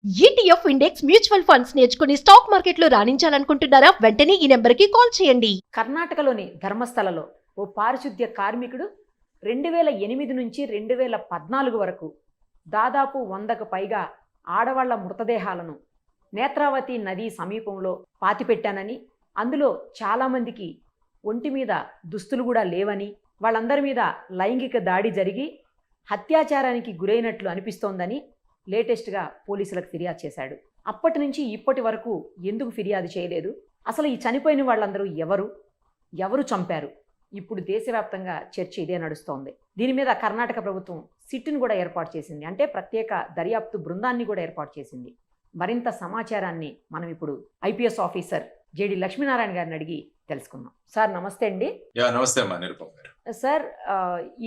ETF index mutual funds నేర్చుకుని stock మార్కెట్లో రాణించాలనుకుంటున్నారా? వెంటనే ఈ నెంబర్కి కాల్ చేయండి. కర్ణాటకలోని ధర్మస్థలలో ఓ పారిశుద్ధ్య కార్మికుడు 2008 నుంచి 2014 వరకు దాదాపు 100కు పైగా ఆడవాళ్ల మృతదేహాలను నేత్రావతి నది సమీపంలో పాతిపెట్టానని, అందులో చాలామందికి ఒంటి మీద దుస్తులు కూడా లేవని, వాళ్ళందరి మీద లైంగిక దాడి జరిగి హత్యాచారానికి గురైనట్లు అనిపిస్తోందని లేటెస్ట్గా పోలీసులకు ఫిర్యాదు చేశాడు. అప్పటి నుంచి ఇప్పటి వరకు ఎందుకు ఫిర్యాదు చేయలేదు? అసలు ఈ చనిపోయిన వాళ్ళందరూ ఎవరు చంపారు? ఇప్పుడు దేశవ్యాప్తంగా చర్చ ఇదే నడుస్తోంది. దీని మీద కర్ణాటక ప్రభుత్వం సిట్ను కూడా ఏర్పాటు చేసింది, అంటే ప్రత్యేక దర్యాప్తు బృందాన్ని కూడా ఏర్పాటు చేసింది. మరింత సమాచారాన్ని మనం ఇప్పుడు ఐపీఎస్ ఆఫీసర్ జేడి లక్ష్మీనారాయణ గారిని అడిగి తెలుసుకుందాం. సార్ నమస్తే అండి. నమస్తే అమ్మా నిరుపమ్ గారు. సార్,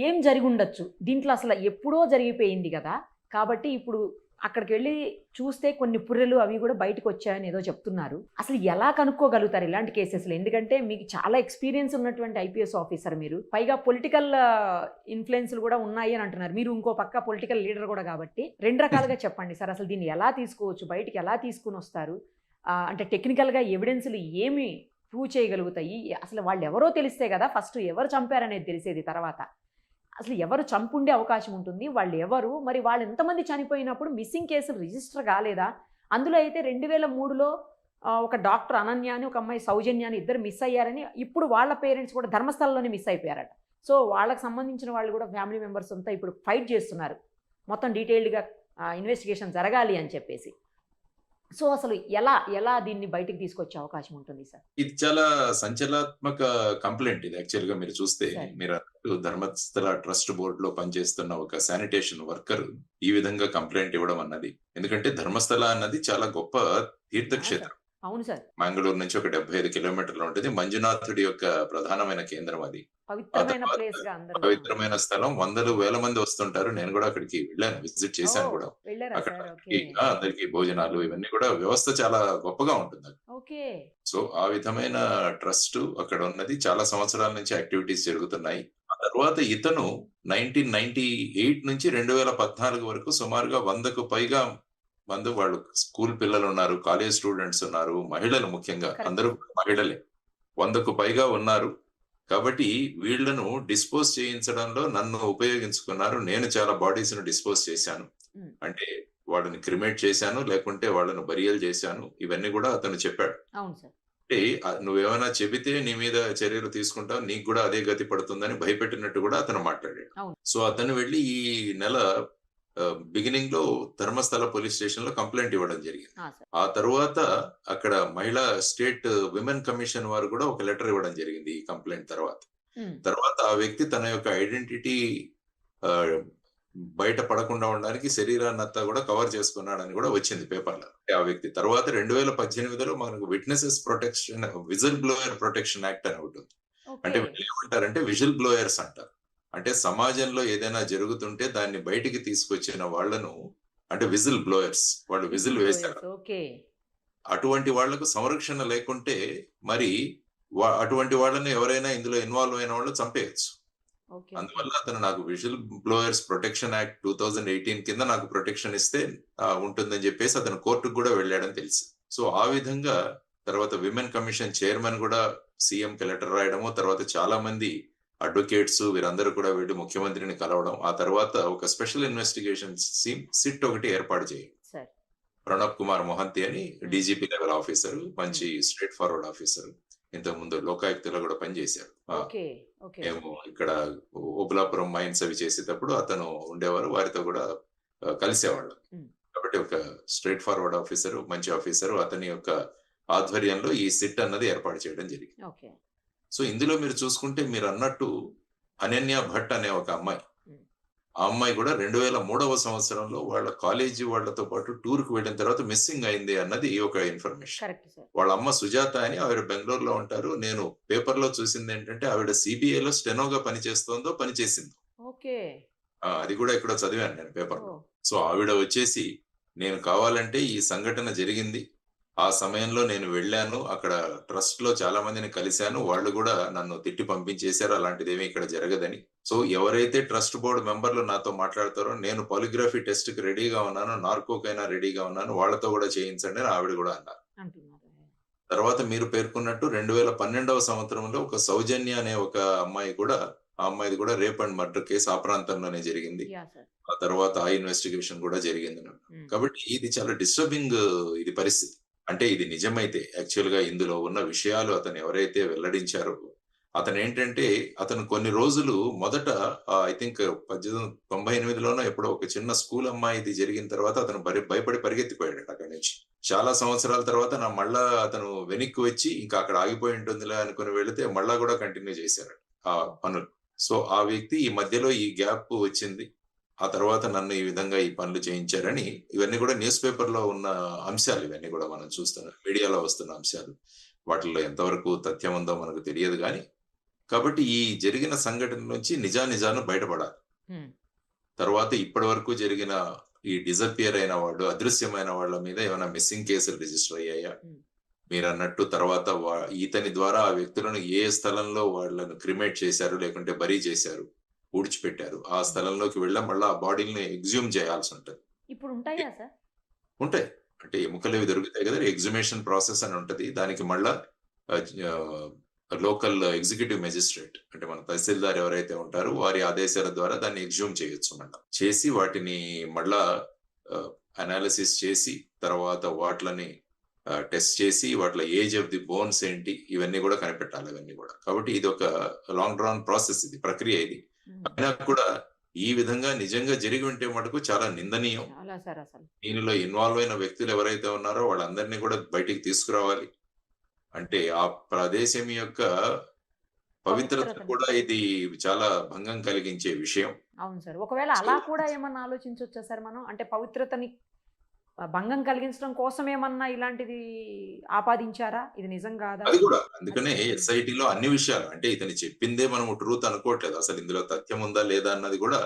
ఏం జరిగి ఉండొచ్చు? దీంట్లో అసలు ఎప్పుడో జరిగిపోయింది కదా, కాబట్టి ఇప్పుడు అక్కడికి వెళ్ళి చూస్తే కొన్ని పుర్రెలు అవి కూడా బయటకు వచ్చాయని ఏదో చెప్తున్నారు. అసలు ఎలా కనుక్కోగలుగుతారు ఇలాంటి కేసెస్లో? ఎందుకంటే మీకు చాలా ఎక్స్పీరియన్స్ ఉన్నటువంటి ఐపీఎస్ ఆఫీసర్ మీరు, పైగా పొలిటికల్ ఇన్ఫ్లుయెన్స్లు కూడా ఉన్నాయి అని అంటున్నారు. మీరు ఇంకో పక్క పొలిటికల్ లీడర్ కూడా, కాబట్టి రెండు రకాలుగా చెప్పండి సార్. అసలు దీన్ని ఎలా తీసుకోవచ్చు, బయటికి ఎలా తీసుకుని వస్తారు? అంటే టెక్నికల్గా ఎవిడెన్స్లు ఏమి ప్రూవ్ చేయగలుగుతాయి? అసలు వాళ్ళు ఎవరో తెలిస్తే కదా ఫస్ట్ ఎవరు చంపారనేది తెలిసేది. తర్వాత అసలు ఎవరు చంపుండే అవకాశం ఉంటుంది, వాళ్ళు ఎవరు, మరి వాళ్ళు ఎంతమంది చనిపోయినప్పుడు మిస్సింగ్ కేసులు రిజిస్టర్ కాలేదా? అందులో అయితే 2003లో ఒక డాక్టర్ అనన్య అని, ఒక అమ్మాయి సౌజన్య అని, ఇద్దరు మిస్ అయ్యారని, ఇప్పుడు వాళ్ళ పేరెంట్స్ కూడా ధర్మస్థలంలోనే మిస్ అయిపోయారట. సో వాళ్ళకి సంబంధించిన వాళ్ళు కూడా ఫ్యామిలీ మెంబర్స్ అంతా ఇప్పుడు ఫైట్ చేస్తున్నారు, మొత్తం డీటెయిల్డ్గా ఇన్వెస్టిగేషన్ జరగాలి అని చెప్పేసి. సో అసలు ఎలా దీన్ని బయటికి తీసుకొచ్చే అవకాశం ఉంటుంది సార్? ఇది చాలా సంచలనాత్మక కంప్లైంట్. ఇది యాక్చువల్ గా మీరు చూస్తే, మీరు ధర్మస్థల ట్రస్ట్ బోర్డు లో పనిచేస్తున్న ఒక శానిటేషన్ వర్కర్ ఈ విధంగా కంప్లైంట్ ఇవ్వడం అన్నది, ఎందుకంటే ధర్మస్థల అన్నది చాలా గొప్ప తీర్థక్షేత్రం. అవును సార్. మంగళూరు నుంచి ఒక 75 కిలోమీటర్లు ఉంటుంది. మంజునాథుడి యొక్క ప్రధానమైన కేంద్రం అది. పవిత్రమైన స్థలం. వందలు వేల మంది వస్తుంటారు. నేను కూడా అక్కడికి వెళ్ళాను, విజిట్ చేశాను కూడా. అక్కడ అందరికి భోజనాలు ఇవన్నీ కూడా వ్యవస్థ చాలా గొప్పగా ఉంటుంది. సో ఆ విధమైన ట్రస్ట్ అక్కడ ఉన్నది. చాలా సంవత్సరాల నుంచి యాక్టివిటీస్ జరుగుతున్నాయి. ఆ తర్వాత ఇతను 1998 నుంచి 2014 వరకు సుమారుగా 100కు పైగా మంది, వాళ్ళు స్కూల్ పిల్లలు ఉన్నారు, కాలేజ్ స్టూడెంట్స్ ఉన్నారు, మహిళలు ముఖ్యంగా అందరూ మహిళలే 100కు పైగా ఉన్నారు. కాబట్టి వీళ్లను డిస్పోజ్ చేయించడంలో నన్ను ఉపయోగించుకున్నారు. నేను చాలా బాడీస్ ను డిస్పోజ్ చేశాను, అంటే వాళ్ళని క్రిమేట్ చేశాను, లేకుంటే వాళ్ళను బరియల్ చేశాను. ఇవన్నీ కూడా అతను చెప్పాడు. అంటే నువ్వేమైనా చెబితే నీ మీద చర్యలు తీసుకుంటావు, నీకు కూడా అదే గతి పడుతుందని భయపెట్టినట్టు కూడా అతను మాట్లాడాడు. సో అతను వెళ్ళి ఈ నెల బిగినింగ్ లో ధర్మస్థల పోలీస్ స్టేషన్ లో కంప్లైంట్ ఇవ్వడం జరిగింది. ఆ తరువాత అక్కడ మహిళా స్టేట్ విమెన్ కమిషన్ వారు కూడా ఒక లెటర్ ఇవ్వడం జరిగింది ఈ కంప్లైంట్ తర్వాత ఆ వ్యక్తి తన యొక్క ఐడెంటిటీ బయట పడకుండా ఉండడానికి శరీరాన్నంతా కూడా కవర్ చేసుకున్నాడని కూడా వచ్చింది పేపర్లో. ఆ వ్యక్తి తర్వాత 2018లో మనకు witnesses protection, whistle blower protection act అని ఉంటుంది. అంటే ఏమంటారంటే విజిల్ బ్లోయర్స్ అంటారు. అంటే సమాజంలో ఏదైనా జరుగుతుంటే దాన్ని బయటికి తీసుకొచ్చిన వాళ్లను, అంటే విజిల్ బ్లోయర్స్, వాళ్ళు విజిల్ వేశారు. అటువంటి వాళ్లకు సంరక్షణ లేకుంటే మరి అటువంటి వాళ్ళని ఎవరైనా ఇందులో ఇన్వాల్వ్ అయిన వాళ్ళు చంపేయచ్చు. అందువల్ల అతను నాకు విజిల్ బ్లోయర్స్ ప్రొటెక్షన్ యాక్ట్ 2018 కింద నాకు ప్రొటెక్షన్ ఇస్తే ఉంటుందని చెప్పేసి అతను కోర్టుకు కూడా వెళ్ళాడని తెలుసు. సో ఆ విధంగా తర్వాత విమెన్ కమిషన్ చైర్మన్ కూడా సీఎం కి లెటర్ రాయడము, తర్వాత చాలా మంది అడ్వకేట్స్ వీరందరూ కూడా వెళ్ళి ముఖ్యమంత్రిని కలవడం, ఆ తర్వాత ఒక స్పెషల్ ఇన్వెస్టిగేషన్ సిట్ ఒకటి ఏర్పాటు చేయండి. ప్రణబ్ కుమార్ మొహంతి అని డీజీపీ లెవెల్ ఆఫీసర్, మంచి స్ట్రేట్ ఫార్వర్డ్ ఆఫీసర్, ఇంతకు ముందు లోకాయుక్తలో కూడా పనిచేశారు. మేము ఇక్కడ ఓబులాపురం మైన్స్ అవి చేసేటప్పుడు అతను ఉండేవారు, వారితో కూడా కలిసేవాళ్ళం. కాబట్టి ఒక స్ట్రేట్ ఫార్వర్డ్ ఆఫీసర్, మంచి ఆఫీసర్, అతని యొక్క ఆధ్వర్యంలో ఈ సిట్ అన్నది ఏర్పాటు చేయడం జరిగింది. సో ఇందులో మీరు చూసుకుంటే, మీరు అన్నట్టు అనన్య భట్ అనే ఒక అమ్మాయి, ఆ అమ్మాయి కూడా 2003వ సంవత్సరంలో వాళ్ళ కాలేజీ వాళ్ళతో పాటు టూర్ కు వెళ్ళిన తర్వాత మిస్సింగ్ అయింది అన్నది ఒక ఇన్ఫర్మేషన్. వాళ్ళ అమ్మ సుజాత అని, ఆవిడ బెంగళూరులో ఉంటారు. నేను పేపర్ లో చూసింది ఏంటంటే ఆవిడ సిబిఐలో స్టెనోగా పనిచేసింది. అది కూడా ఇక్కడ చదివాను నేను పేపర్ లో. సో ఆవిడ వచ్చేసి, నేను కావాలంటే ఈ సంఘటన జరిగింది, ఆ సమయంలో నేను వెళ్ళాను. అక్కడ ట్రస్ట్‌లో చాలా మందిని కలిసాను. వాళ్ళు గూడా నన్ను తిట్టి పంపించేసారు. అలాంటిదేమీ ఇక్కడ జరగదని. సో, ఎవరైతే ట్రస్ట్ బోర్డ్ మెంబర్‌లు నాతో మాట్లాడతారో, నేను పాలిగ్రఫీ టెస్ట్‌కి రెడీగా ఉన్నాను. నార్కోకైనా రెడీగా ఉన్నాను. వాళ్ళతో గూడా చేయించండి అని ఆవిడ గూడా అన్నారు. అంటున్నారు. తర్వాత మీరు పేర్కొన్నట్టు 2012వ సంవత్సరంలో ఒక సౌజన్య అనే ఒక అమ్మాయి కూడా, ఆ అమ్మాయిది కూడా రేప్ అండ్ మర్డర్ కేసు ఆ ప్రాంతంలోనే జరిగింది. యాహ్! సార్. ఆ తర్వాత ఆ ఇన్వెస్టిగేషన్ కూడా జరిగింది. హ్మ్. కాబట్టి ఇది చాలా డిస్టర్బింగ్ ఇది పరిస్థితి. అంటే ఇది నిజమైతే యాక్చువల్‌గా ఇందులో ఉన్న విషయాలు అతను ఎవరైతే వెల్లడించారో, అతనేంటంటే అతను కొన్ని రోజులు మొదట ఐ థింక్ 1898లోనో ఎప్పుడో ఒక చిన్న స్కూల్ అమ్మాయిది జరిగిన తర్వాత అతను భయపడి పరిగెత్తిపోయాడట అక్కడి నుంచి. చాలా సంవత్సరాల తర్వాత మళ్ళా అతను వెనక్కి వచ్చి ఇంకా అక్కడ ఆగిపోయి ఉంటుందిలే అనుకుని వెళితే మళ్ళా కూడా కంటిన్యూ చేశారట ఆ పనులు. సో, ఆ వ్యక్తి ఈ మధ్యలో ఈ గ్యాప్ వచ్చింది. ఆ తర్వాత నన్ను ఈ విధంగా ఈ పనులు చేయించారని ఇవన్నీ కూడా న్యూస్ పేపర్‌లో ఉన్న అంశాలు ఇవన్నీ కూడా మనం చూస్తున్నాం. మీడియాలో వస్తున్న అంశాలు. వాటిల్లో ఎంతవరకు తథ్యం ఉందో మనకు తెలియదు గానీ, కాబట్టి ఈ జరిగిన సంఘటన నుంచి నిజానిజాలు బయటపడాలి. హ్మ్. తర్వాత ఇప్పటి వరకు జరిగిన ఈ డిసపియర్ అయిన వాళ్ళు, అదృశ్యమైన వాళ్ళ మీద ఏమైనా మిస్సింగ్ కేసులు రిజిస్టర్ అయ్యాయా? హ్మ్. మీరన్నట్టు తర్వాత ఇతని ద్వారా ఆ వ్యక్తులను ఏ స్థలంలో వాళ్ళను క్రిమేట్ చేశారు, లేకుంటే బరీ చేశారు, పూడ్చిపెట్టారు. ఆ స్థలంలోకి వెళ్ళాం మళ్ళా ఆ బాడీలని ఎక్స్‌హ్యూమ్ చేయాల్సుంటది. ఇప్పుడు ఉంటాయా సార్? ఉంటాయి. అంటే ఎముకలవి దొరుకుతాయి కదా! ఎక్స్‌హుమేషన్ ప్రాసెస్ అని ఉంటది. దానికి మళ్ళా లోకల్ ఎగ్జిక్యూటివ్ మెజిస్ట్రేట్ అంటే మన తహసీల్దార్ ఎవరైతే ఉంటారో వారి ఆదేశాల ద్వారా దాన్ని ఎక్స్‌హ్యూమ్ చేయొచ్చు మళ్ళా. చేసి వాటిని మళ్ళా అనాలిసిస్ చేసి తర్వాత వాట్లని టెస్ట్ చేసి వాటిలో ఏజ్ ఆఫ్ ది బోన్స్ ఏంటి ఇవన్నీ కూడా కనిపెట్టాలి అవన్నీ కూడా. కాబట్టి ఇది ఒక లాంగ్ డ్రాన్ ప్రాసెస్ ఇది ప్రక్రియ ఇది. హ్మ్. అయినా కూడా ఈ విధంగా నిజంగా జరిగి ఉంటే మటుకు చాలా నిందనీయం. చాలా సార్ అసలు. దీనిలో ఇన్వాల్వ్ అయిన వ్యక్తులు ఎవరైతే ఉన్నారో వాళ్ళందరినీ కూడా బయటికి తీసుకురావాలి. అంటే ఆ ప్రదేశం యొక్క పవిత్రత పవిత్రతని. కూడా ఇది చాలా భంగం కలిగించే విషయం. అవును సార్. ఒకవేళ అలా కూడా ఏమన్నా ఆలోచించొచ్చా సార్ మనం? అంటే పవిత్రతని భంగం కలిగించడం కోసం ఏమన్నా ఇలాంటిది ఆపాదించారా? ఇది నిజం కాదా? అది కూడా అందుకనే అది. ఎస్ఐటీలో అన్ని విషయాలు అంటే ఇతను చెప్పిందే మనం ట్రూత్ అనుకోవట్లేదు. అసలు ఇందులో తథ్యం ఉందా లేదా అన్నది కూడా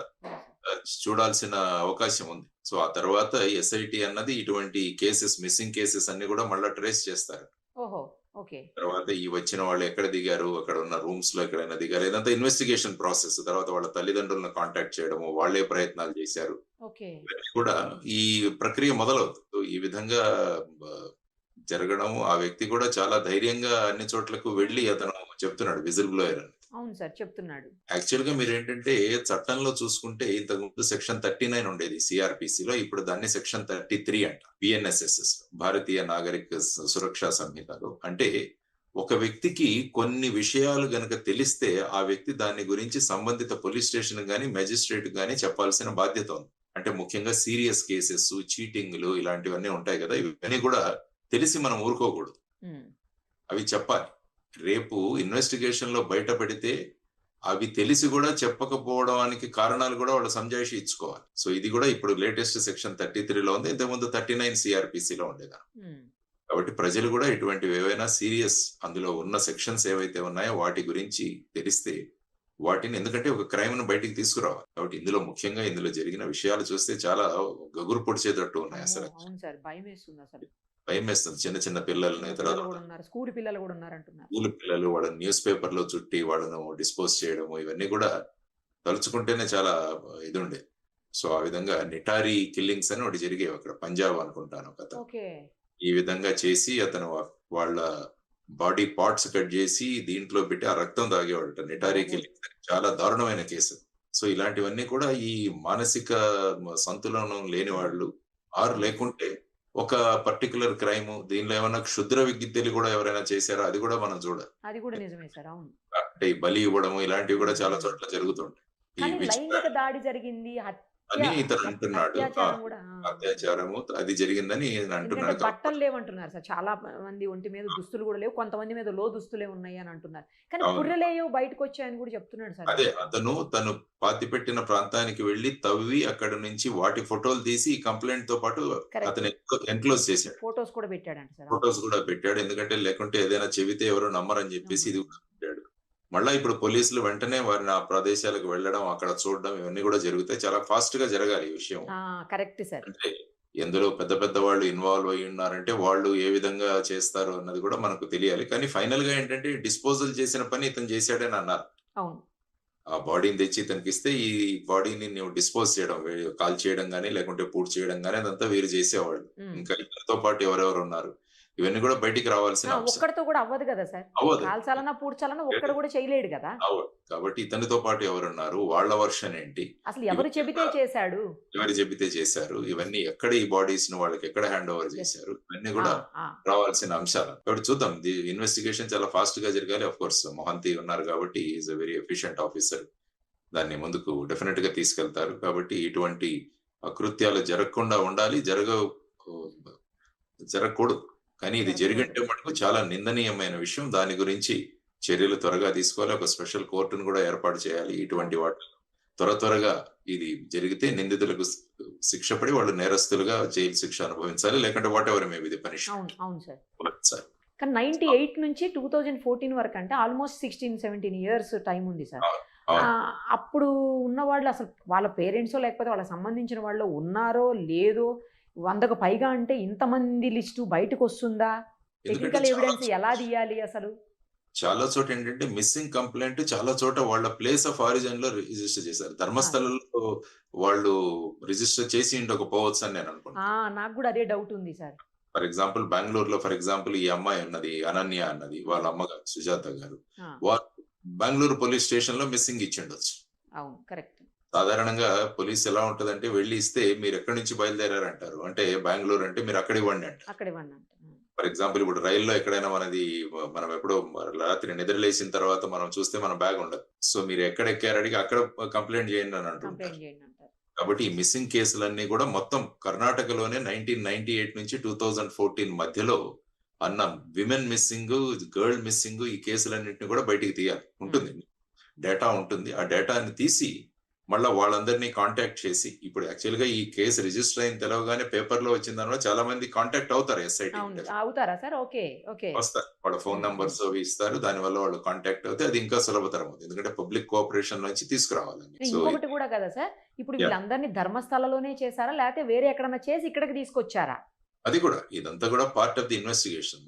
చూడాల్సిన అవకాశం ఉంది. సో ఆ తర్వాత ఎస్ఐటీ అన్నది ఇటువంటి కేసెస్ మిస్సింగ్ కేసెస్ అన్ని కూడా మళ్ళా ట్రేస్ చేస్తారు. ఓహో! ఓకే. తర్వాత ఈ వచ్చిన వాళ్ళు ఎక్కడ దిగారు, అక్కడ ఉన్న రూమ్స్ లో ఎక్కడైనా దిగారు, ఇదంతా ఇన్వెస్టిగేషన్ ప్రాసెస్. తర్వాత వాళ్ళ తల్లిదండ్రులను కాంటాక్ట్ చేయడము, వాళ్ళే ప్రయత్నాలు చేశారు. ఓకే. ఇవన్నీ కూడా ఈ ప్రక్రియ మొదలవుతుంది. సో, ఈ విధంగా జరగడము ఆ వ్యక్తి కూడా చాలా ధైర్యంగా అన్ని చోట్లకు వెళ్లి అతను చెప్తున్నాడు విజిల్ బ్లోయర్ అని. అవును సార్. చెప్తున్నాడు. యాక్చువల్‌గా మీరేంటంటే చట్టంలో చూసుకుంటే ఇంతకుముందు సెక్షన్ 39 ఉండేది సీఆర్‌పీసీలో. ఇప్పుడు దాన్ని సెక్షన్ 33 అంట. బిఎన్ఎస్ఎస్ఎస్ భారతీయ నాగరిక సురక్షా సంహితలో. అంటే ఒక వ్యక్తికి కొన్ని విషయాలు గనక తెలిస్తే ఆ వ్యక్తి దాని గురించి సంబంధిత పోలీస్ స్టేషన్ గాని, మెజిస్ట్రేట్ గాని చెప్పాల్సిన బాధ్యత ఉంది. అంటే ముఖ్యంగా సీరియస్ కేసెస్, చీటింగ్‌లు ఇలాంటివన్నీ ఉంటాయి కదా! ఇవన్నీ కూడా తెలిసి మనం ఊరుకోకూడదు. హ్మ్. అవి చెప్పాలి. రేపు ఇన్వెస్టిగేషన్‌లో బయటపడితే అవి తెలిసి కూడా చెప్పకపోవడానికి కారణాలు కూడా వాళ్ళు సంజాయిషి ఇచ్చుకోవాలి. సో ఇది కూడా ఇప్పుడు లేటెస్ట్ సెక్షన్ 33లో ఉంది. ఇంతకుముందు 39 సీఆర్‌పీసీలో ఉండేది. హ్మ్. కాబట్టి ప్రజలు కూడా ఇటువంటివి ఏవైనా సీరియస్ అందులో ఉన్న సెక్షన్స్ ఏవైతే ఉన్నాయో వాటి గురించి తెలిస్తే వాటిని ఎందుకంటే ఒక క్రైమ్‌ను బయటికి తీసుకురావాలి. కాబట్టి ఇందులో జరిగిన విషయాలు చూస్తే చాలా గగురు పొడిచేటట్టు ఉన్నాయి అమ్మో! అసలు. అవును సార్. భయమేస్తుందసలు. భయమేస్తుంది. చిన్న చిన్న పిల్లల్ని చిన్న తర్వాత పిల్లలు గూడా ఉన్నారు. స్కూల్ పిల్లలు గూడా ఉన్నారంటున్నారు. స్కూల్ పిల్లలు వాళ్ళని న్యూస్ పేపర్‌లో చుట్టి వాళ్ళను డిస్పోజ్ చేయడము ఇవన్నీ కూడా తలుచుకుంటేనే చాలా ఇదుండేది. సో, ఆ విధంగా నిటారీ కిల్లింగ్స్ అని ఒకటి జరిగేవి అక్కడ పంజాబ్ అనుకుంటాను ఒకతను. ఓకే. ఈ విధంగా చేసి అతను వాళ్ళ బాడీ పార్ట్స్ కట్ చేసి దీంట్లో పెట్టి ఆ రక్తం తాగేవాడట. నిటారీ ఓహో! కిల్లింగ్స్ అని చాలా దారుణమైన కేసు. సో, ఇలాంటివన్నీ కూడా ఈ మానసిక సంతులనం లేని వాళ్ళు అవును. లేకుంటే ఒక పర్టిక్యులర్ క్రైమ్ దీనిలో ఏమన్నా క్షుద్ర విద్యలు కూడా ఎవరైనా చేశారా అది కూడా మనం చూడాలి. అది కూడా నిజమే సార్. అవును. అంటే ఈ బలి ఇవ్వడము ఇలాంటివి కూడా హ్మ్. చాలా హ్మ్. చోట్ల జరుగుతుంటాయి. ఈ కానీ విచిత్ర లైంగిక దాడి జరిగింది. అని ఇతను అంటున్నాడు. అత్యాచారం గూడా. అత్యాచారము అది జరిగిందని ఈయన ఎందుకంటే అంటున్నాడు. బట్టలు లేవంటున్నారు సార్. చాలా మంది ఒంటి మీద దుస్తులు గూడా లేవు. కొంతమంది మీద దుస్తులే ఉన్నాయి అని అంటున్నారు. కానీ అవును. పుర్రెలేయో బయటకొచ్చాయని గూడా చెప్తున్నాడు సార్. అదే తను పాతిపెట్టిన ప్రాంతానికి వెళ్లి తవ్వి అక్కడి నుంచి వాటి ఫోటోలు తీసి ఈ కంప్లెయింట్ తో పాటు కరెక్ట్. అతను ఎన్క్లోజ్ చేశాడు. ఫోటోస్ కూడా పెట్టాడంట సార్. ఫోటోస్ కూడా పెట్టాడు. ఎందుకంటే లేకుంటే ఏదైనా చెబితే ఎవరు నమ్మరని చెప్పేసి ఇది కూడా పెట్టాడు. మళ్ళా ఇప్పుడు పోలీసులు వెంటనే వారిని ఆ ప్రదేశాలకు వెళ్ళడం, అక్కడ చూడడం ఇవన్నీ కూడా జరుగుతాయి. చాలా ఫాస్ట్ గా జరగాలి ఈ విషయం. Correct sir. అంటే ఎందులో పెద్ద పెద్ద వాళ్ళు ఇన్వాల్వ్ అయ్యి ఉన్నారంటే వాళ్ళు ఏ విధంగా చేస్తారు అన్నది కూడా మనకు తెలియాలి. కానీ ఫైనల్ గా ఏంటంటే డిస్పోజల్ చేసిన పని ఇతను చేశాడని అన్నారు. అవును. ఆ బాడీని తెచ్చి ఇతనికి ఇస్తే ఈ బాడీని నువ్వు డిస్పోజ్ చేయడం, కాల్ చేయడం గానీ లేకుంటే పూడ్చి చేయడం గానీ అదంతా వీరు చేసేవాళ్ళు. ఉమ్. ఇంకా ఇతనితో పాటు ఎవరెవరు ఉన్నారు ఇవన్నీ కూడా బయటికి రావాల్సిన అంశం. ఒక్కడితో కూడా అవ్వదు కదా సార్, అవ్వదు. కాల్చాలన్నా పూడ్చాలన్నా ఒక్కడు కూడా చేయలేడు కదా. అవ్వదు. కాబట్టి ఇతనితో పాటు ఎవరున్నారు, వాళ్ళ వర్షన్ ఏంటి, అసలు ఎవరు చెబితే చేశాడు, ఎవరు చెబితే చేశారు, ఇవన్నీ ఎక్కడ ఈ బాడీస్ ను వాళ్ళకి ఎక్కడ హ్యాండ్ ఓవర్ చేశారు, ఇవన్నీ కూడా రావాల్సిన అంశాలు. కాబట్టి చూద్దాం, ది ఇన్వెస్టిగేషన్ చాలా ఫాస్ట్ గా జరగాలి. ఆఫ్ కోర్స్ మొహంతి ఉన్నారు కాబట్టి is a very efficient officer, దాన్ని ముందుకు డెఫినెట్ గా తీసుకెళ్తారు. కాబట్టి ఇటువంటి అకృత్యాలు జరగకుండా ఉండాలి, జరగకూడదు. కానీ ఇది జరిగింటే మటుకు చాలా నిందనీయమైన విషయం. దాని గురించి చర్యలు త్వరగా తీసుకోవాలి. ఒక స్పెషల్ కోర్టును కూడా ఏర్పాటు చేయాలి. ఇటువంటి వాటి త్వరగా ఇది జరిగితే నిందితులకు శిక్ష పడి వాళ్ళు నేరస్తులుగా జైలు శిక్ష అనుభవించాలి, లేకుంటే what ever may be the punishment. అవును సార్. కానీ 98 నుంచి 2014 వరకు అంటే ఆల్మోస్ట్ 16-17 ఇయర్స్ టైం ఉంది సార్. అప్పుడు ఉన్న వాళ్ళు అసలు వాళ్ళ పేరెంట్సో లేకపోతే వాళ్ళకి సంబంధించిన వాళ్ళు ఉన్నారో లేదో, 100కు పైగా అంటే ఇంతమంది లిస్టు బయటకు వస్తుందా, టెక్నికల్ ఎవిడెన్స్ ఎలా తీయాలి అసలు? చాలా చోట ఏంటంటే మిస్సింగ్ కంప్లైంట్ చాలా చోట వాళ్ళ ప్లేస్ ఆఫ్ ఆరిజిన్ లో రిజిస్టర్ చేశారు. ధర్మస్థలంలో వాళ్ళు రిజిస్టర్ చేసి ఉండకపోవచ్చు అని నేను అనుకుంటున్నాను. నాకు కూడా అదే డౌట్ ఉంది సార్. ఫర్ ఎగ్జాంపుల్ బెంగళూరులో ఈ అమ్మాయి ఉన్నది, అనన్య అన్నది, వాళ్ళ అమ్మగారు సుజాత గారు, వారు బెంగళూరు పోలీస్ స్టేషన్ లో మిస్సింగ్ ఇచ్చిండొచ్చు. అవును, కరెక్ట్. సాధారణంగా పోలీస్ ఎలా ఉంటదంటే వెళ్ళి ఇస్తే మీరు ఎక్కడి నుంచి బయలుదేరారంటారు, అంటే బెంగళూరు అంటే మీరు అక్కడ ఇవ్వండి అంటారు. ఫర్ ఎగ్జాంపుల్ ఇప్పుడు రైల్లో ఎక్కడైనా మనం ఎప్పుడో రాత్రి నిద్రలేసిన తర్వాత మనం చూస్తే మన బ్యాగ్ ఉండదు. సో మీరు ఎక్కడ ఎక్కారడిగి అక్కడ కంప్లైంట్ చేయండి అని అంటుంటారు. కాబట్టి ఈ మిస్సింగ్ కేసులన్నీ కూడా మొత్తం కర్ణాటకలోనే 1998 నుంచి 2014 మధ్యలో అన్న విమెన్ మిస్సింగ్, గర్ల్ మిస్సింగ్, ఈ కేసులన్నింటినీ కూడా బయటికి తీయాలి. ఉంటుంది, డేటా ఉంటుంది. ఆ డేటాని తీసి మళ్ళీ వాళ్ళందరినీ కాంటాక్ట్ చేసి, ఇప్పుడు యాక్చువల్ గా ఈ కేసు రిజిస్టర్ అయిన తెలవగానే పేపర్ లో వచ్చిన దానివల్ల చాలా మంది కాంటాక్ట్ అవుతారు. ఎస్ఐటీ వస్తారు, వాళ్ళ ఫోన్ నంబర్స్ అవి ఇస్తారు. దాని వల్ల వాళ్ళు కాంటాక్ట్ అవుతే అది ఇంకా సులభతరం అవుతుంది, ఎందుకంటే పబ్లిక్ కోఆపరేషన్ నుంచి తీసుకురావాలని. ఇంకొకటి కూడా కదా సార్, ఇప్పుడు వీళ్ళందరినీ ధర్మస్థలలోనే చేశారా లేకపోతే వేరే ఎక్కడన్నా చేసి ఇక్కడికి తీసుకొచ్చారా? అది కూడా, ఇదంతా కూడా part of the investigation.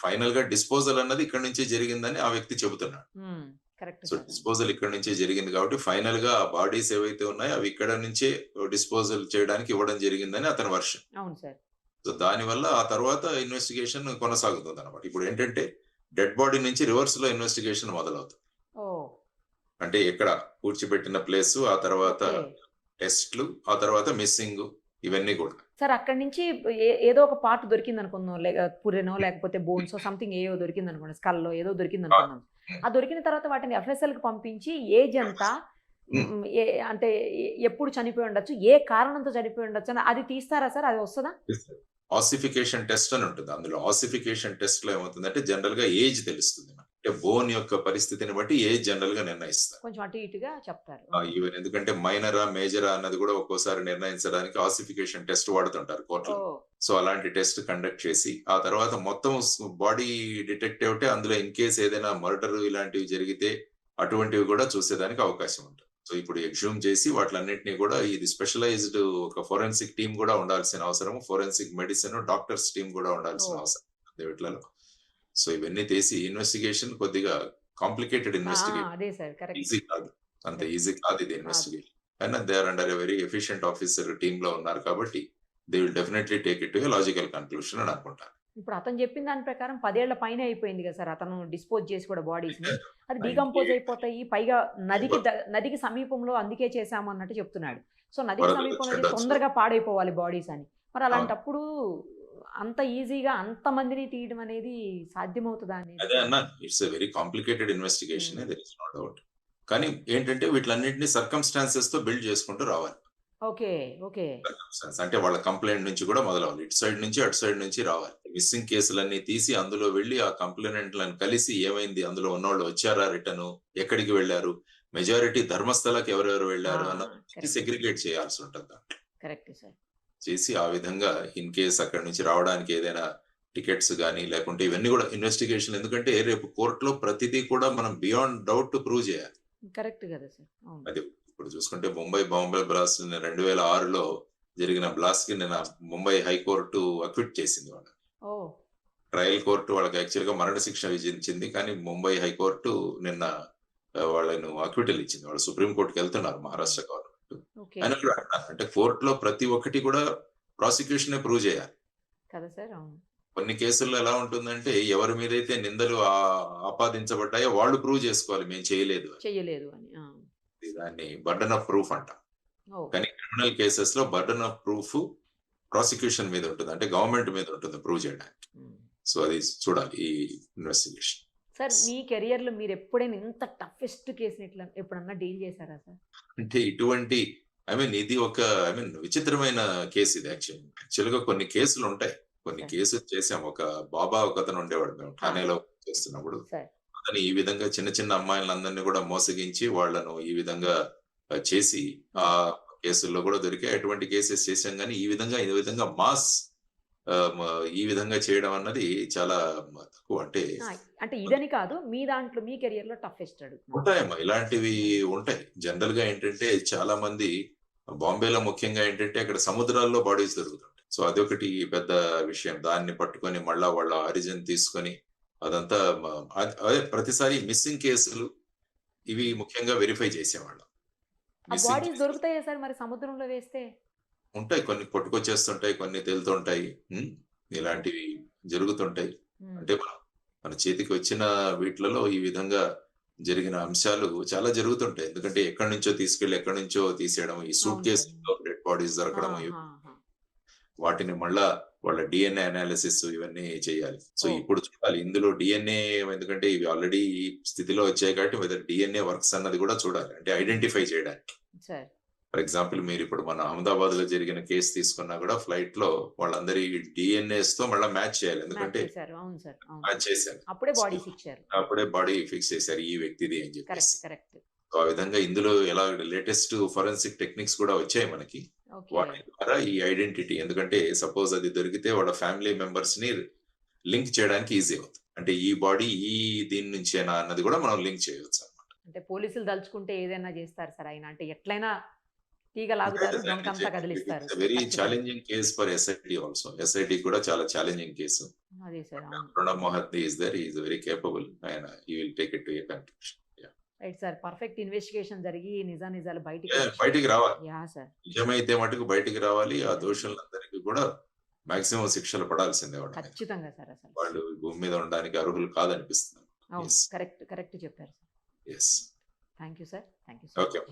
Final గా డిస్పోజల్ అన్నది ఇక్కడ నుంచే జరిగిందని ఆ వ్యక్తి చెబుతున్నాడు. సో డిస్పోజల్ ఇక్కడ నుంచే జరిగింది కాబట్టి ఫైనల్ గా ఆ బాడీస్ ఏవైతే ఉన్నాయో అవి ఇక్కడ నుంచే డిస్పోజల్ చేయడానికి ఇవ్వడం జరిగిందని అతని వర్షన్. సో దాని వల్ల ఆ తర్వాత ఇన్వెస్టిగేషన్ కొనసాగుతుంది అనమాట. ఇప్పుడు ఏంటంటే డెడ్ బాడీ నుంచి రివర్స్ లో ఇన్వెస్టిగేషన్ మొదలవుతుంది. అంటే ఎక్కడ పూడ్చిపెట్టిన ప్లేస్, ఆ తర్వాత టెస్ట్లు, ఆ తర్వాత మిస్సింగ్, ఇవన్నీ కూడా. సార్ అక్కడి నుంచి ఏదో ఒక పార్ట్ దొరికింది అనుకుందాం, పురెనో లేకపోతే బోన్స్ సంథింగ్ ఏదో దొరికింది అనుకోండి, స్కల్లో ఏదో దొరికింది అనుకుందాం. ఆ దొరికిన తర్వాత వాటిని FSL కి పంపించి ఏజ్ ఎంత, అంటే ఎప్పుడు చనిపోయి ఉండొచ్చు, ఏ కారణంతో చనిపోయి ఉండొచ్చు అని అది తీస్తారా సార్? అది వస్తుందా? ఆసిఫికేషన్ టెస్ట్ అని ఉంటుంది. అందులో ఆసిఫికేషన్ టెస్ట్ లో ఏమవుతుందంటే జనరల్ గా ఏజ్ తెలుస్తుంది. అంటే బోన్ యొక్క పరిస్థితిని బట్టి ఏజ్ జనరల్ గా నిర్ణయిస్తారు. కొంచెం అటు ఇటుగా చెప్తారు. ఈవెన్ ఎందుకంటే మైనరా మేజరా అన్నది కూడా ఒక్కోసారి నిర్ణయించడానికి ఆసిఫికేషన్ టెస్ట్ వాడుతుంటారు కోర్టులో. సో అలాంటి టెస్ట్ కండక్ట్ చేసి ఆ తర్వాత మొత్తం బాడీ డిటెక్ట్ అవుతే అందులో ఇన్ కేస్ ఏదైనా మర్డర్ ఇలాంటివి జరిగితే అటువంటివి కూడా చూసేదానికి అవకాశం ఉంటుంది. సో ఇప్పుడు ఎగ్జూమ్ చేసి వాటిలన్నింటినీ కూడా ఇది స్పెషలైజ్డ్ ఒక ఫోరెన్సిక్ టీమ్ కూడా ఉండాల్సిన అవసరం, ఫోరెన్సిక్ మెడిసిన్ డాక్టర్స్ టీమ్ కూడా ఉండాల్సిన అవసరం వీటిలలో. సో ఇవన్నీ తీసి ఇన్వెస్టిగేషన్ కొద్దిగా కాంప్లికేటెడ్ ఇన్వెస్టిగేషన్, ఈజీ కాదు, అంత ఈజీ కాదు ఇది investigation. And they are under a very efficient officer team లో ఉన్నారు కాబట్టి they will definitely take it to a logical conclusion అని అనుకుంటాను. ఇప్పుడు అతను చెప్పిన దాని ప్రకారం 10 ఏళ్ల పైన అయిపోయింది కదా సార్ అతను డిస్పోజ్ చేసి కూడా బాడీస్ ని, అది డీకంపోజ్ అయిపోతాయి, పైగా నదికి సమీపంలో అందుకే చేశాము అన్నట్టు చెప్తున్నాడు. సో నదికి సమీపంలో తొందరగా పాడైపోవాలి బాడీస్ అని, మరి అలాంటప్పుడు అంత ఈజీగా అంత మందిని తీయడం అనేది సాధ్యమవుతుందా అనేది? అదే అన్నా, it's a very complicated investigation, there is no doubt. కానీ ఏంటంటే వీటిలన్నింటినీ సర్కమ్స్టాన్సెస్ తో బిల్డ్ చేసుకుంటూ రావాలి. అంటే వాళ్ళ కంప్లైంట్ నుంచి కూడా మొదలవాలి, ఇటు సైడ్ నుంచి అటు సైడ్ నుంచి రావాలి. మిస్సింగ్ కేసులన్నీ తీసి అందులో వెళ్లి ఆ కంప్లైంట్లను కలిసి ఏమైంది, అందులో ఉన్నవాళ్ళు వచ్చారా, రిటర్న్ ఎక్కడికి వెళ్లారు, మెజారిటీ ధర్మస్థలకి ఎవరెవరు వెళ్లారు అన్నది సెగ్రిగేట్ చేయాల్సి ఉంటుంది. చేసి ఆ విధంగా ఇన్ కేస్ అక్కడి నుంచి రావడానికి ఏదైనా టికెట్స్ కానీ లేకుంటే ఇవన్నీ కూడా ఇన్వెస్టిగేషన్, ఎందుకంటే రేపు కోర్టులో ప్రతిదీ కూడా మనం బియాండ్ డౌట్ ప్రూవ్ చేయాలి. కరెక్ట్ కదా సార్. అది ఇప్పుడు చూసుకుంటే ముంబై బాంబే బ్లాస్ట్ 2006లో జరిగిన బ్లాస్ట్ కి నిన్న ముంబై హైకోర్టు అక్విట్ చేసింది వాళ్ళని. ఓ ట్రయల్ కోర్టు వాళ్ళకి యాక్చువల్ గా మరణ శిక్ష విధించింది, కానీ ముంబై హైకోర్టు నిన్న వాళ్ళను అక్విటల్ ఇచ్చింది. వాళ్ళు సుప్రీం కోర్టుకి వెళ్తున్నారు మహారాష్ట్ర గవర్నమెంట్. ఓకే ఆయన కూడా అంటారు, అంటే కోర్టులో ప్రతి ఒక్కటి కూడా ప్రాసిక్యూషన్ ప్రూవ్ చేయాలి. కదా సార్. అవును. కొన్ని కేసుల్లో ఎలా ఉంటుందంటే ఎవరి మీదైతే నిందలు ఆపాదించబడ్డాయో వాళ్ళు ప్రూవ్ చేసుకోవాలి మేము చేయలేదు అని. చెయ్యలేదు అని. దాన్ని బర్డన్ ఆఫ్ ప్రూఫ్ అంట. ఓ కానీ క్రిమినల్ కేసెస్ లో బర్డన్ ఆఫ్ ప్రూఫ్ ప్రాసిక్యూషన్ మీద ఉంటుంది, అంటే గవర్నమెంట్ మీద ఉంటుంది ప్రూవ్ చేయడానికి. సో అది చూడాలి ఈ ఇన్వెస్టిగేషన్. సార్ మీ కెరియర్ లో మీరు ఎప్పుడైనా ఇంత టఫెస్ట్ కేసుని ఇట్లా ఎప్పుడన్నా డీల్ చేశారా సార్? అంటే ఇటువంటి ఇది ఒక విచిత్రమైన కేసు ఇది. యాక్చువల్ గా కొన్ని కేసులు ఉంటాయి, కొన్ని కేసులు చేసాం. ఒక బాబా ఒక అతను ఉండేవాడు, మేము ఠానేలో చేస్తున్నప్పుడు. సార్ అతను ఈ విధంగా చిన్న చిన్న అమ్మాయిలందరినీ కూడా మోసగించి వాళ్ళను ఈ విధంగా చేసి ఆ కేసుల్లో కూడా దొరికాయి. అటువంటి కేసెస్ చేశాం, కానీ ఈ విధంగా మాస్ ఈ విధంగా చేయడం అన్నది చాలా తక్కువ. అంటే ఇదని కాదు, మీ దాంట్లో మీ కెరియర్ లో టఫెస్ట్ అడుగు ఉంటాయమ్మా, ఇలాంటివి ఉంటాయి. జనరల్ గా ఏంటంటే చాలా మంది బాంబేలో ముఖ్యంగా ఏంటంటే అక్కడ సముద్రాల్లో బాడీస్ దొరుకుతుంటాయి. సో అదొకటి పెద్ద విషయం. దాన్ని పట్టుకొని మళ్ళా వాళ్ళ ఆరిజిన్ తీసుకొని అదంతా అదే ప్రతిసారి మిస్సింగ్ కేసులు ఇవి ముఖ్యంగా వెరిఫై చేసేవాళ్ళం. ఆ బాడీస్ దొరుకుతాయా సార్ మరి సముద్రంలో వేస్తే? ఉంటాయి, కొన్ని కొట్టుకొచ్చేస్తుంటాయి, కొన్ని తేలుతుంటాయి. ఇలాంటివి జరుగుతుంటాయి. అంటే మన చేతికి వచ్చిన వీటిలలో ఈ విధంగా జరిగిన అంశాలు చాలా జరుగుతుంటాయి. ఎందుకంటే ఎక్కడి నుంచో తీసుకెళ్లి ఎక్కడి నుంచో తీసేయడం, ఈ సూట్ కేసులో డెడ్ బాడీస్ దొరకడం, వాటిని మళ్ళా వాళ్ళ డిఎన్ఏ అనాలిసిస్ ఇవన్నీ చేయాలి. సో ఇప్పుడు చూడాలి ఇందులో డిఎన్ఏ, ఎందుకంటే ఇవి ఆల్రెడీ ఈ స్థితిలో వచ్చాయి కాబట్టి డిఎన్ఏ వర్క్స్ అన్నది కూడా చూడాలి, అంటే ఐడెంటిఫై చేయడానికి. ఫర్ ఎగ్జాంపుల్ మీరు ఇప్పుడు మన అహ్మదాబాద్ లో జరిగిన కేసు తీసుకున్నా కూడా ఫ్లైట్ లో వాళ్ళందరి డిఎన్ఏస్ తో మళ్ళీ మ్యాచ్ చేయాలి, ఎందుకంటే మ్యాచ్ చేశారు, అప్పుడే బాడీ ఫిక్స్ చేశారు ఈ వ్యక్తిది అని చెప్పేసి. ఆ విధంగా ఇందులో ఎలా లేటెస్ట్ ఫోరెన్సిక్ టెక్నిక్స్ కూడా వచ్చాయి మనకి. వాటి ద్వారా ఈ ఐడెంటిటీ, ఎందుకంటే సపోజ్ అది దొరికితే వాళ్ళ ఫ్యామిలీ మెంబర్స్ ని లింక్ చేయడానికి ఈజీ అవుతుంది. అంటే ఈ బాడీ ఈ దీని నుంచేనా అన్నది కూడా మనం లింక్ చేయవచ్చు అన్నమాట. అంటే పోలీసులు దలుచుకుంటే ఏదైనా చేస్తారు సార్ ఆయన, అంటే ఎట్లైనా తీగ లాగుతారు, దొంకంతా కదిలిస్తారు. Very challenging case for SIT also. SIT కూడా చాలా ఛాలెంజింగ్ కేసు. అదే sir. Pranab Mohanty is there, he is very capable, ఆయన he will take it to a conclusion. Right sir, perfect investigation జరిగి నిజాలు బయటికి రావాలి. యా సార్, నిజమైతే మటుకు బయటికి రావాలి. ఆ దోషులందరికీ కూడా మాక్సిమం శిక్షలు పడాల్సిందే. ఖచ్చితంగా సార్. అసలు వాళ్ళు భూమి మీద ఉండడానికి అర్హులు కాదనిపిస్తుంది. కరెక్ట్ చెప్పారు sir. yes thank you sir. okay